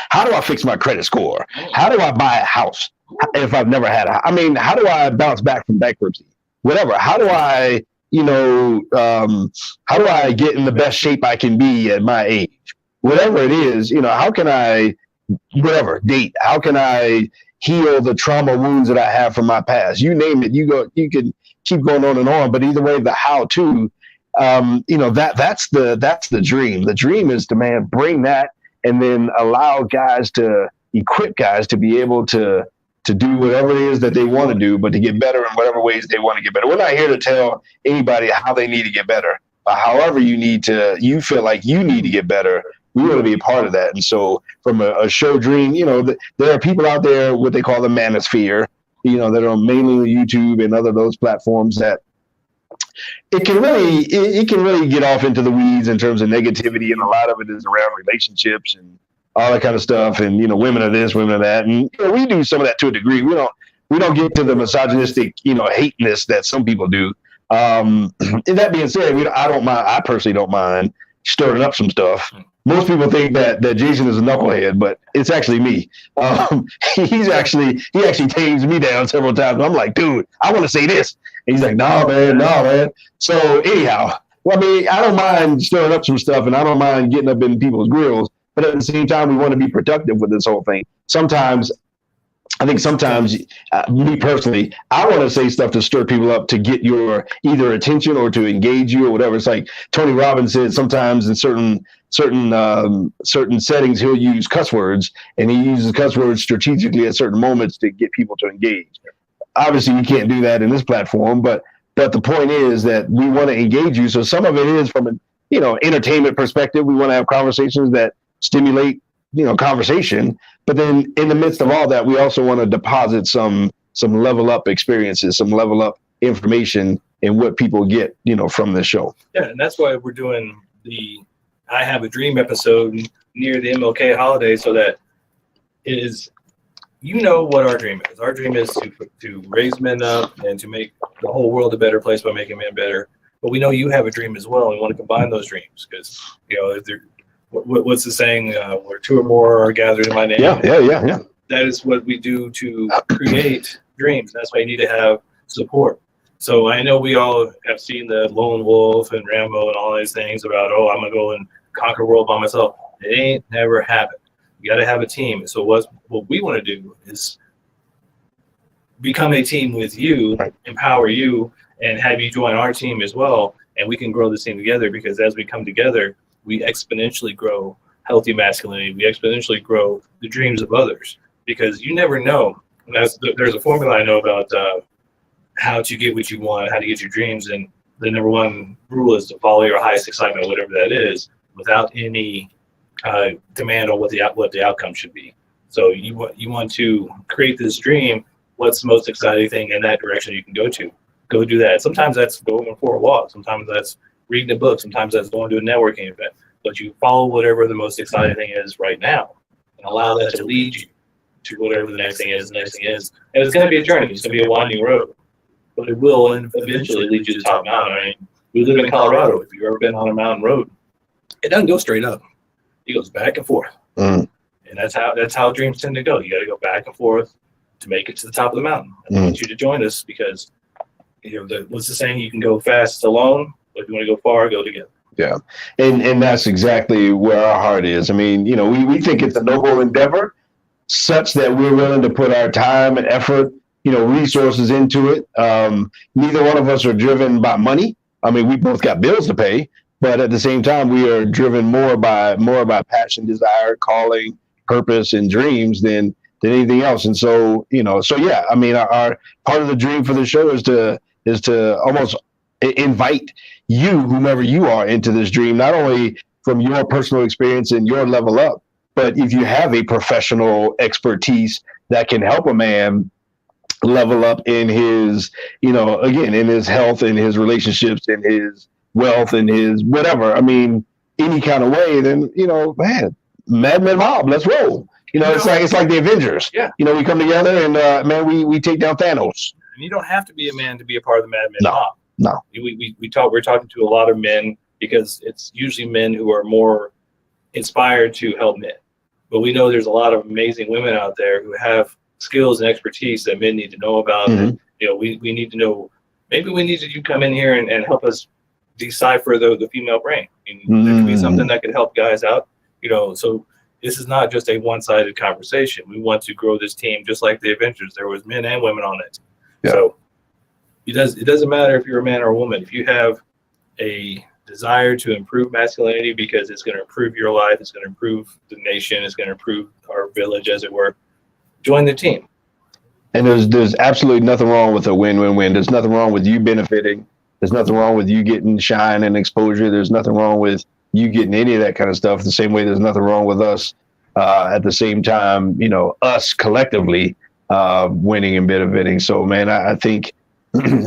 How do I fix my credit score? How do I buy a house if I've never had a? I mean, how do I bounce back from bankruptcy? Whatever. How do I, how do I get in the best shape I can be at my age? Whatever it is, how can I, date? How can I heal the trauma wounds that I have from my past? You name it. You can keep going on and on. But either way, the how to, that's the dream. The dream is to bring that and then equip guys to be able to do whatever it is that they want to do, but to get better in whatever ways they want to get better. We're not here to tell anybody how they need to get better. However you feel like you need to get better, we want to be a part of that. And so from a show dream, there are people out there, what they call the manosphere, that are mainly on YouTube and other those platforms that it can really get off into the weeds in terms of negativity. And a lot of it is around relationships and all that kind of stuff. And, women are this, women are that. And we do some of that to a degree. We don't get to the misogynistic, hateness that some people do. And that being said, I personally don't mind stirring up some stuff. Most people think that Jason is a knucklehead, but it's actually me. He actually tames me down several times. I'm like, dude, I want to say this. And he's like, no, man. So anyhow, I don't mind stirring up some stuff, and I don't mind getting up in people's grills. But at the same time, we want to be productive with this whole thing. Sometimes, me personally, I want to say stuff to stir people up to get your either attention or to engage you or whatever. It's like Tony Robbins said, sometimes in certain settings, he'll use cuss words, and he uses cuss words strategically at certain moments to get people to engage. Obviously, you can't do that in this platform, but the point is that we want to engage you. So some of it is from an entertainment perspective. We want to have conversations that stimulate conversation, but then in the midst of all that, we also want to deposit some level up experiences, some level up information in what people get from this show. Yeah, and that's why we're doing the I Have a Dream episode near the MLK holiday, so that it is what our dream is. Our dream is to raise men up and to make the whole world a better place by making men better. But we know you have a dream as well. We want to combine those dreams because what's the saying? Where two or more are gathered in my name. Yeah. That is what we do to create dreams. That's why you need to have support. So I know we all have seen the Lone Wolf and Rambo and all these things about, I'm going to go and conquer the world by myself. It ain't never happened. You got to have a team. So what we want to do is become a team with you, empower you, and have you join our team as well. And we can grow this team together, because as we come together, we exponentially grow healthy masculinity. We exponentially grow the dreams of others, because you never know. There's a formula I know about how to get what you want, how to get your dreams. And the number one rule is to follow your highest excitement, whatever that is, without any demand on what the outcome should be. So you want to create this dream. What's the most exciting thing in that direction you can go to? Go do that. Sometimes that's going for a walk. Sometimes that's reading a book. Sometimes that's going to a networking event. But you follow whatever the most exciting thing is right now, and allow that to lead you to whatever the next thing is. And it's going to be a journey. It's going to be a winding road, but it will eventually lead you to the top mountain. I mean, we live in Colorado. If you've ever been on a mountain road, it doesn't go straight up. It goes back and forth. And that's how dreams tend to go. You got to go back and forth to make it to the top of the mountain. I want you to join us because what's the saying? You can go fast alone, but if you want to go far, go together. Yeah. And that's exactly where our heart is. I mean, we think it's a noble endeavor such that we're willing to put our time and effort, resources into it. Neither one of us are driven by money. I mean, we both got bills to pay, but at the same time, we are driven more by passion, desire, calling, purpose, and dreams than anything else. And so, yeah, I mean, our part of the dream for the show is to almost invite you, whomever you are, into this dream, not only from your personal experience and your level up, but if you have a professional expertise that can help a man level up in his, again, in his health, in his relationships, in his wealth, in his whatever, I mean, any kind of way, then, man, Madman Mob, let's roll. It's like the Avengers. Yeah. We come together and, man, we take down Thanos. And you don't have to be a man to be a part of the Madman Mob. No. We're talking to a lot of men because it's usually men who are more inspired to help men. But we know there's a lot of amazing women out there who have skills and expertise that men need to know about. And, we need to know, maybe we need you to come in here and help us decipher the female brain. I mean, there could be something that could help guys out, so this is not just a one-sided conversation. We want to grow this team just like the Avengers. There was men and women on it. Yeah. So it doesn't matter if you're a man or a woman. If you have a desire to improve masculinity because it's going to improve your life, it's going to improve the nation, it's going to improve our village, as it were, join the team. And there's absolutely nothing wrong with a win-win-win. There's nothing wrong with you benefiting. There's nothing wrong with you getting shine and exposure. There's nothing wrong with you getting any of that kind of stuff. The same way there's nothing wrong with us at the same time, us collectively winning and benefiting. So, man, I think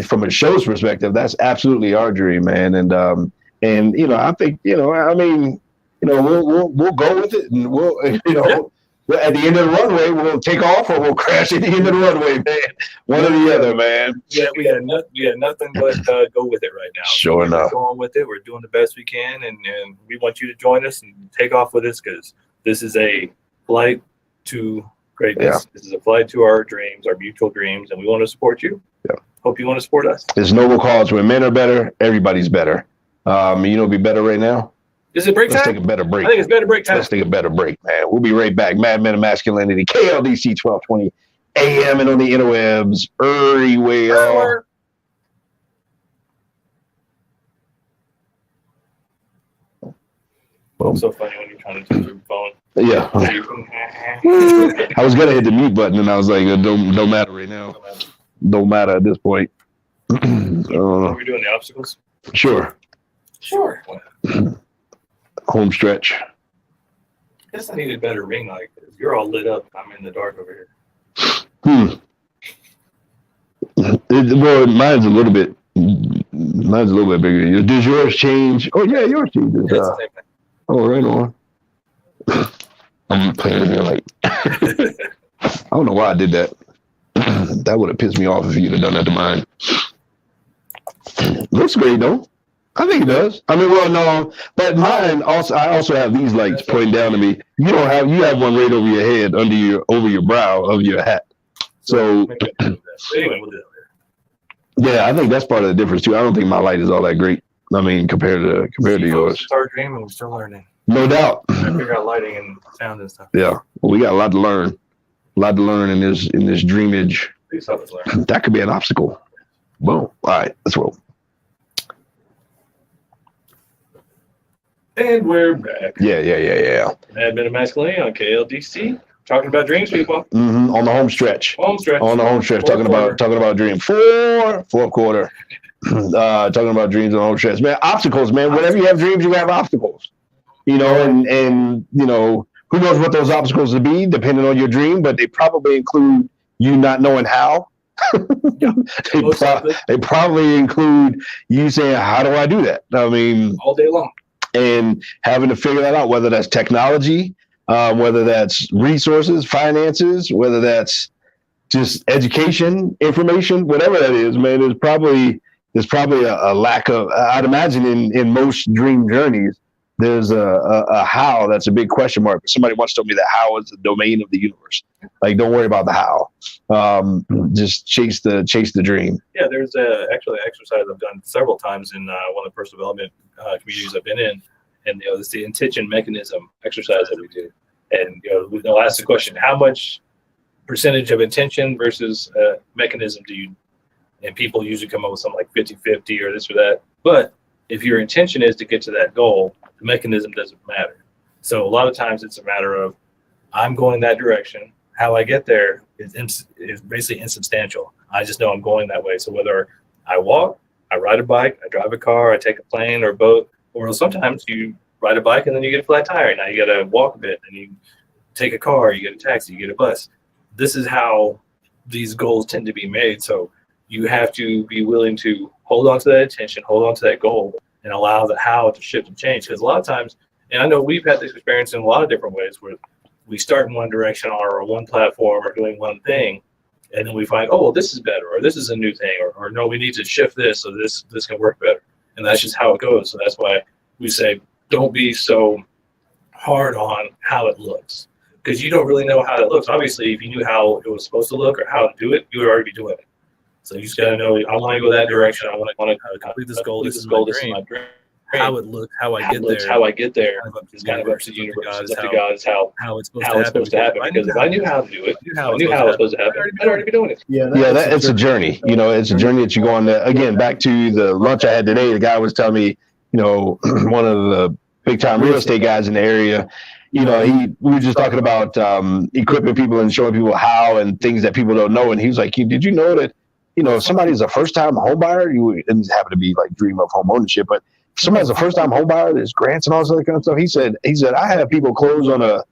from a show's perspective, that's absolutely our dream, man. And I think, I mean, we'll go with it, and we'll at the end of the runway, we'll take off or we'll crash at the end of the runway, man. One or the other, man. Yeah, we had nothing but go with it right now. Sure enough. We're going with it. We're doing the best we can, and we want you to join us and take off with us because this is a flight to greatness. Yeah. This is a flight to our dreams, our mutual dreams, and we want to support you. Yeah. Hope you want to support us. It's noble cause. When men are better, everybody's better. Be better right now? Is it break time? Let's take a better break. I think it's better break time. Let's take a better break, man. We'll be right back. Madmen of Masculinity, KLDC 1220 AM and on the interwebs. Everywhere. It's so funny when you're trying to do your phone. Yeah. I was going to hit the mute button, and I was like, it don't matter right now. Don't matter at this point. Are we doing the obstacles? Sure. Home stretch. I guess I need a better ring light because you're all lit up. I'm in the dark over here. Well, mine's a little bit bigger. Does yours change? Oh yeah, yours changes. Oh, right on. I'm playing here like I don't know why I did that. That would have pissed me off if you'd have done that to mine. Looks great though. I think it does. I mean, well, no, but mine also. I also have these lights pointing down to me. You have one right over your head, over your brow of your hat. So anyway, we'll do that later. Yeah, I think that's part of the difference too. I don't think my light is all that great. I mean, compared to yours. Start dreaming. We're still learning. No doubt. I figure out lighting and sound and stuff. Yeah, well, we got a lot to learn. A lot to learn in this dreamage. Please help us learn. That could be an obstacle. Boom. All right, let's roll. And we're back. Yeah. Madmen of Masculinity on KLDC. Talking about dreams, people. Mm-hmm. On the home stretch. On the home stretch. Talking about dreams. Fourth quarter. Talking about dreams on the home stretch. Man, obstacles, man. Whenever you have dreams, you have obstacles. And who knows what those obstacles will be, depending on your dream, but they probably include you not knowing how. They probably include you saying, how do I do that? I mean, all day long. And having to figure that out, whether that's technology, whether that's resources, finances, whether that's just education, information, whatever that is, man, there's probably a lack of, I'd imagine in most dream journeys, there's a how that's a big question mark. Somebody once told me that how is the domain of the universe. Like, don't worry about the how. Just chase the dream. Yeah, there's actually an exercise I've done several times in one of the personal development communities I've been in, and it's the intention mechanism exercise that we do. And they'll ask the question, how much percentage of intention versus mechanism do you? And people usually come up with something like 50-50 or this or that. But if your intention is to get to that goal, the mechanism doesn't matter. So a lot of times it's a matter of, I'm going that direction. How I get there is basically insubstantial. I just know I'm going that way. So whether I walk, I ride a bike, I drive a car, I take a plane or boat, or sometimes you ride a bike and then you get a flat tire. Now you got to walk a bit, and you take a car, you get a taxi, you get a bus. This is how these goals tend to be made. So you have to be willing to hold on to that intention, hold on to that goal, and allow the how to shift and change. Because a lot of times, and I know we've had this experience in a lot of different ways, where we start in one direction or one platform or doing one thing, and then we find, oh, well, this is better, or this is a new thing, or no, we need to shift this so this can work better. And that's just how it goes. So that's why we say, don't be so hard on how it looks, because you don't really know how it looks. Obviously, if you knew how it was supposed to look or how to do it, you would already be doing it. So you just got to know, I want to go that direction. I want to complete this goal. This is my dream. How it looks, how I get there. It's kind of up to the universe. It's up to God. It's how it's supposed to happen. Because if I knew how to do it, I knew how it was supposed to happen, I'd already be doing it. Yeah, it's a journey. It's a journey that you go on. Again, back to the lunch I had today, the guy was telling me, one of the big time real estate guys in the area, we were just talking about equipping people and showing people how and things that people don't know. And he was like, did you know that, if somebody's a first time home buyer, it doesn't happen to be like dream of home ownership, but if somebody's a first time home buyer, there's grants and all this other kind of stuff. He said, I have people close on a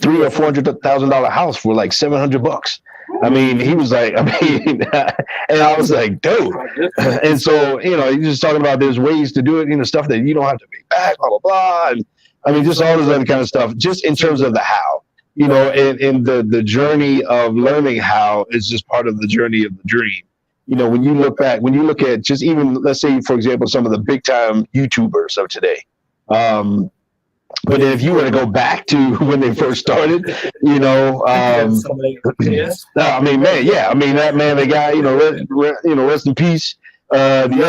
$300,000 or $400,000 house for like $700. I mean, he was like, and I was like, dude. And so, he's just talking about there's ways to do it, stuff that you don't have to pay back, blah, blah, blah. And I mean, just all this other kind of stuff, just in terms of the how, and the journey of learning how is just part of the journey of the dream. When you look at just even, let's say, for example, some of the big time YouTubers of today. But if you were to go back to when they first started, I mean, man, yeah. I mean, that man, the guy, rest in peace. The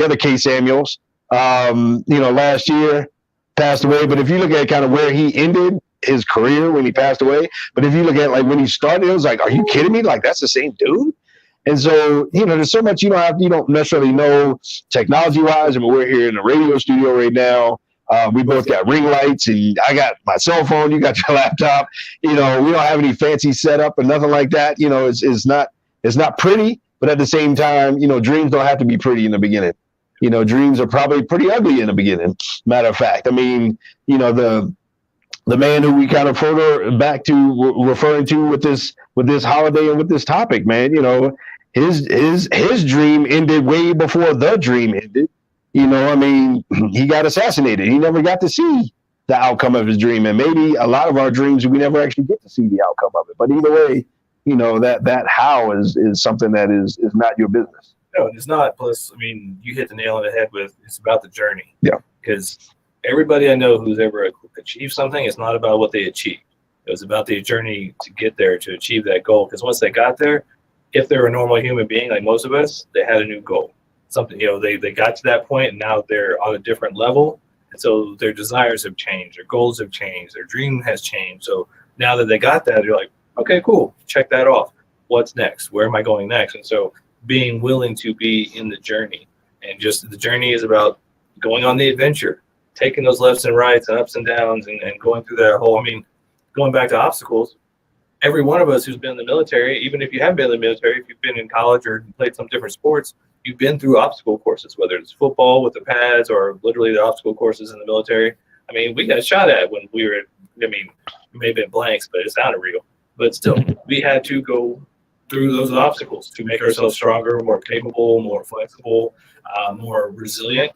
other K Samuels, last year passed away. But if you look at kind of where he ended his career when he passed away, but if you look at like when he started, it was like, are you kidding me? Like, that's the same dude. And so, there's so much you don't necessarily know technology wise. I mean, we're here in the radio studio right now. We both got ring lights, and I got my cell phone. You got your laptop. We don't have any fancy setup or nothing like that. It's not pretty, but at the same time, dreams don't have to be pretty in the beginning. Dreams are probably pretty ugly in the beginning. Matter of fact, I mean, the man who we kind of further back to referring to with this holiday and with this topic, man, his dream ended way before the dream ended. I mean, he got assassinated. He never got to see the outcome of his dream. And maybe a lot of our dreams, we never actually get to see the outcome of it. But either way, that how is something that is not your business. No, it's not. Plus, I mean, you hit the nail on the head with, it's about the journey. Yeah. Because everybody I know who's ever achieved something, it's not about what they achieved. It was about the journey to get there, to achieve that goal. Because once they got there, if they're a normal human being like most of us, they had a new goal. Something, they got to that point, and now they're on a different level. And so their desires have changed, their goals have changed, their dream has changed. So now that they got that, you're like, okay, cool, check that off. What's next? Where am I going next? And so being willing to be in the journey, and just the journey is about going on the adventure, taking those lefts and rights and ups and downs, and going through that whole, going back to obstacles. Every one of us who's been in the military, even if you haven't been in the military, if you've been in college or played some different sports, you've been through obstacle courses, whether it's football with the pads or literally the obstacle courses in the military. I mean, we got shot at when we were, it may have been blanks, but it sounded real. But still, we had to go through those obstacles to make ourselves stronger, more capable, more flexible, more resilient.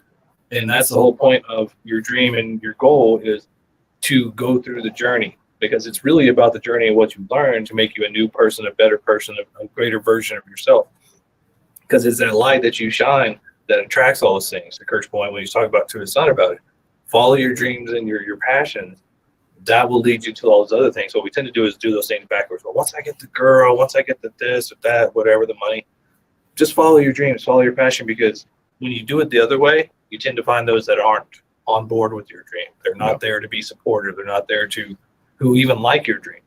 And that's the whole point of your dream and your goal, is to go through the journey. Because it's really about the journey and what you learn to make you a new person, a better person, a greater version of yourself. Because it's that light that you shine that attracts all those things. To Kurt's point, when he's talking about to his son about it, follow your dreams and your passions. That will lead you to all those other things. So what we tend to do is do those things backwards. But once I get the girl, once I get the this or that, whatever, the money, just follow your dreams, follow your passion, because when you do it the other way, you tend to find those that aren't on board with your dream. They're not there to be supportive. They're not there who even like your dream.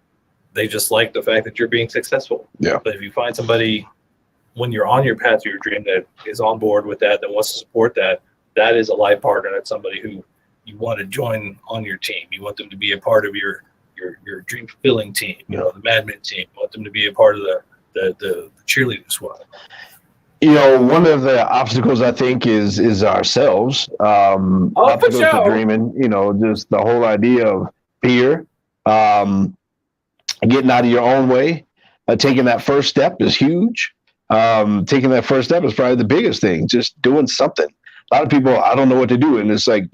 They just like the fact that you're being successful. Yeah. But if you find somebody when you're on your path to your dream that is on board with that wants to support that, that is a life partner. That's somebody who you want to join on your team. You want them to be a part of your dream fulfilling team, the Mad Men team. You want them to be a part of the cheerleading squad. One of the obstacles I think is ourselves. Obstacles to dreaming, just the whole idea of fear, getting out of your own way, taking that first step is huge. Taking that first step is probably the biggest thing, just doing something. A lot of people, I don't know what to do. And it's like,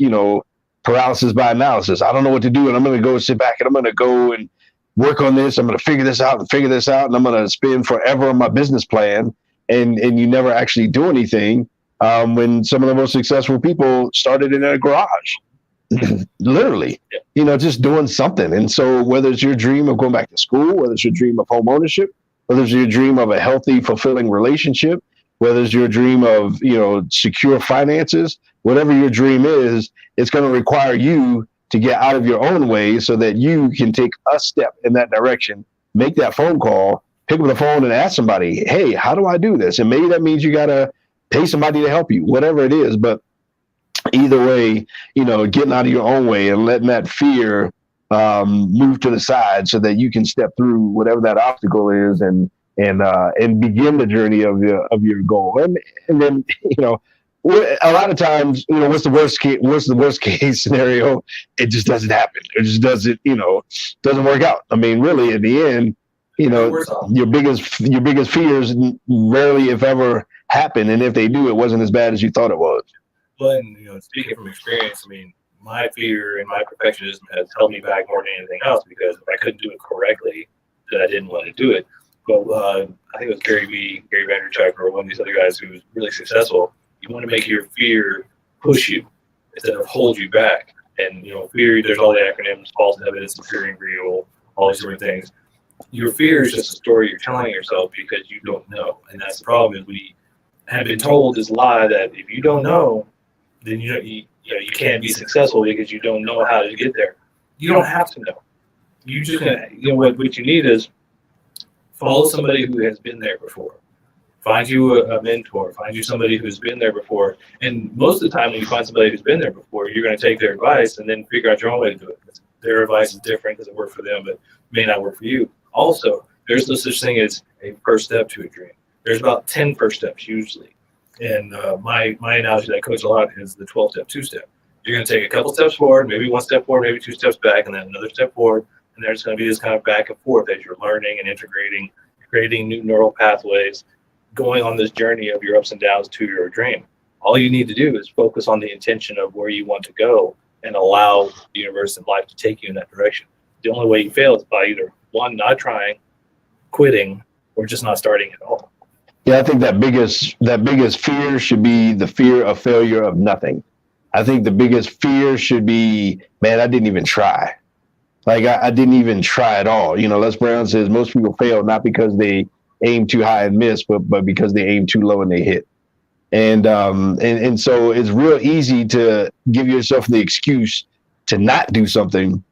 paralysis by analysis. I don't know what to do. And I'm going to go sit back and I'm going to go and work on this. I'm going to figure this out. And I'm going to spend forever on my business plan. And you never actually do anything. When some of the most successful people started in a garage, literally, just doing something. And so whether it's your dream of going back to school, whether it's your dream of home ownership, whether it's your dream of a healthy, fulfilling relationship, whether it's your dream of, secure finances, whatever your dream is, it's going to require you to get out of your own way so that you can take a step in that direction, make that phone call, pick up the phone and ask somebody, hey, how do I do this? And maybe that means you got to pay somebody to help you, whatever it is. But either way, getting out of your own way and letting that fear move to the side so that you can step through whatever that obstacle is and begin the journey of your goal. And then, a lot of times, what's the worst case scenario? It just doesn't happen. It just doesn't work out. I mean, really, at the end, your biggest fears rarely, if ever, happen. And if they do, it wasn't as bad as you thought it was. Well, and, speaking from experience, I mean, my fear and my perfectionism has held me back more than anything else, because if I couldn't do it correctly, then I didn't want to do it. But I think it was Gary Vaynerchuk, or one of these other guys who was really successful. You want to make your fear push you instead of hold you back. And, fear, there's all the acronyms, false evidence, appearing real, all these different things. Your fear is just a story you're telling yourself because you don't know. And that's the problem, is we have been told this lie that if you don't know, then you can't be successful because you don't know how to get there. You don't have to know. You just what you need is follow somebody who has been there before. Find you a mentor. Find you somebody who's been there before. And most of the time when you find somebody who's been there before, you're going to take their advice and then figure out your own way to do it. Their advice is different because it worked for them, but may not work for you. Also, there's no such thing as a first step to a dream. There's about 10 first steps usually. And my analogy that I coach a lot is the 12-step, 2-step. You're going to take a couple steps forward, maybe 1 step forward, maybe 2 steps back, and then another step forward. And there's going to be this kind of back and forth as you're learning and integrating, creating new neural pathways, going on this journey of your ups and downs to your dream. All you need to do is focus on the intention of where you want to go and allow the universe and life to take you in that direction. The only way you fail is by either, one, not trying, quitting, or just not starting at all. Yeah, I think that biggest fear should be the fear of failure of nothing. I think the biggest fear should be, man, I didn't even try. Like I didn't even try at all. Les Brown says most people fail not because they aim too high and miss, but because they aim too low and they hit. And so it's real easy to give yourself the excuse to not do something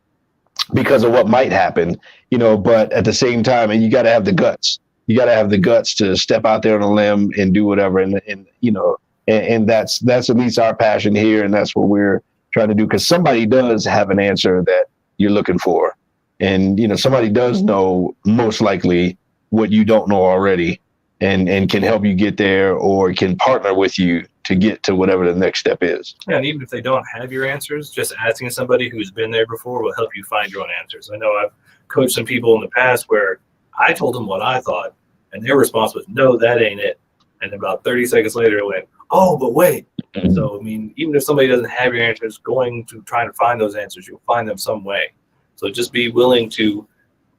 because of what might happen, but at the same time, and you got to have the guts. You got to have the guts to step out there on a limb and do whatever. And that's at least our passion here. And that's what we're trying to do, because somebody does have an answer that you're looking for. And, somebody does know most likely what you don't know already and can help you get there or can partner with you to get to whatever the next step is. Yeah, and even if they don't have your answers, just asking somebody who's been there before will help you find your own answers. I know I've coached some people in the past where I told them what I thought, and their response was, no, that ain't it. And about 30 seconds later, it went, oh, but wait. Mm-hmm. So, I mean, even if somebody doesn't have your answers, going to trying to find those answers, you'll find them some way. So just be willing to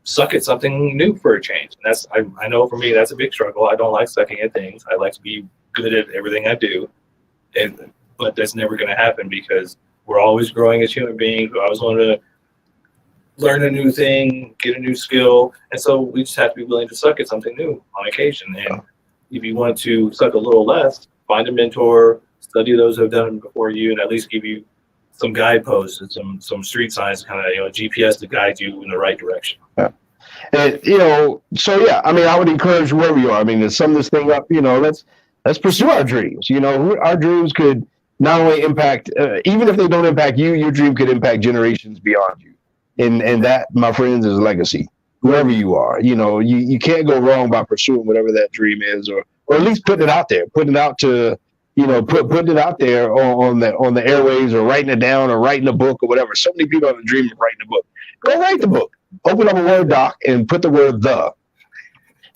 suck at something new for a change. And that's, I know for me, that's a big struggle. I don't like sucking at things. I like to be good at everything I do. But that's never going to happen because We're always growing as human beings. We always want to learn a new thing, get a new skill. And so we just have to be willing to suck at something new on occasion. And if you want to suck a little less, find a mentor, study those who have done it before you, and at least give you some guideposts and some street signs, kind of, GPS to guide you in the right direction. Yeah. And, so yeah, I mean, I would encourage wherever you are. I mean, to sum this thing up, let's pursue our dreams. Our dreams could not only impact, even if they don't impact you, your dream could impact generations beyond you. And that, my friends, is legacy. Whoever you are, you can't go wrong by pursuing whatever that dream is, or at least putting it out there, putting it out to, putting it out there on the airwaves, or writing it down, or writing a book, or whatever. So many people have a dream of writing a book. Go write the book. Open up a Word doc and put the word "the,"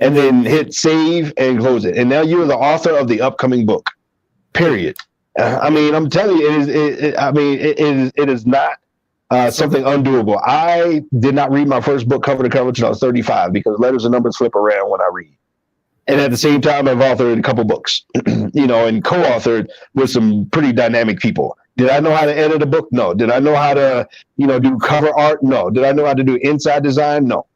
and then hit save and close it. And now you're the author of the upcoming book. Period. I mean, I'm telling you, it is not something undoable. I did not read my first book cover to cover until I was 35, because letters and numbers flip around when I read. And at the same time, I've authored a couple books, and co-authored with some pretty dynamic people. Did I know how to edit a book? No. Did I know how to, do cover art? No. Did I know how to do inside design? No.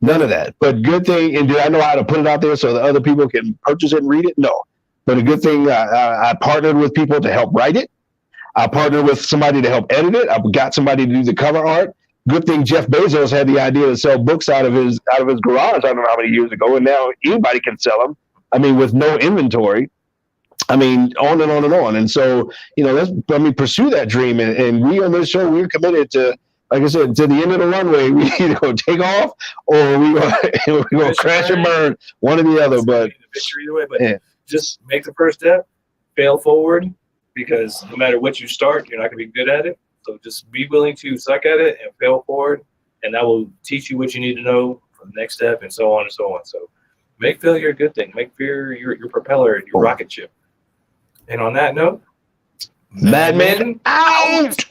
None of that. But good thing, and did I know how to put it out there so that other people can purchase it and read it? No. But a good thing, I partnered with people to help write it. I partnered with somebody to help edit it. I got somebody to do the cover art. Good thing Jeff Bezos had the idea to sell books out of his garage, I don't know how many years ago, and now anybody can sell them. I mean, with no inventory. I mean, on and on and on. And so, pursue that dream. And we on this show, we're committed to, like I said, to the end of the runway. We either go take off, or we go crash and burn, one or the other. But either way, but just make the first step, fail forward, because no matter what you start, you're not going to be good at it. So just be willing to suck at it and fail forward, and that will teach you what you need to know for the next step, and so on and so on. So make failure a good thing. Make fear your propeller and your rocket ship. And on that note, Madmen out!